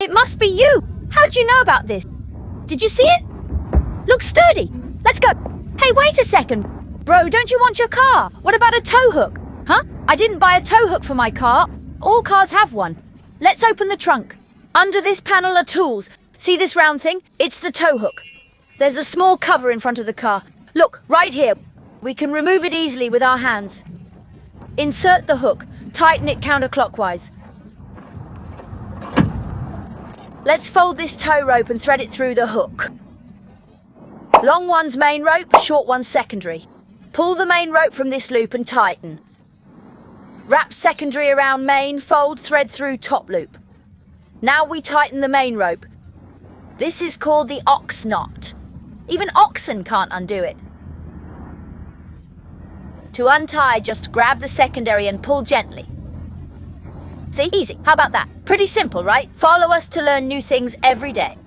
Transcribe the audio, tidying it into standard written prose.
It must be you! How'd you know about this? Did you see it? Looks sturdy. Let's go. Hey, wait a second. Bro, don't you want your car? What about a tow hook? Huh? I didn't buy a tow hook for my car. All cars have one. Let's open the trunk. Under this panel are tools. See this round thing? It's the tow hook. There's a small cover in front of the car. Look, right here. We can remove it easily with our hands. Insert the hook. Tighten it counterclockwise. Let's fold this tow rope and thread it through the hook. Long one's main rope, short one's secondary. Pull the main rope from this loop and tighten. Wrap secondary around main, fold, thread through top loop. Now we tighten the main rope. This is called the ox knot. Even oxen can't undo it. To untie, just grab the secondary and pull gently. See? Easy. How about that? Pretty simple, right? Follow us to learn new things every day.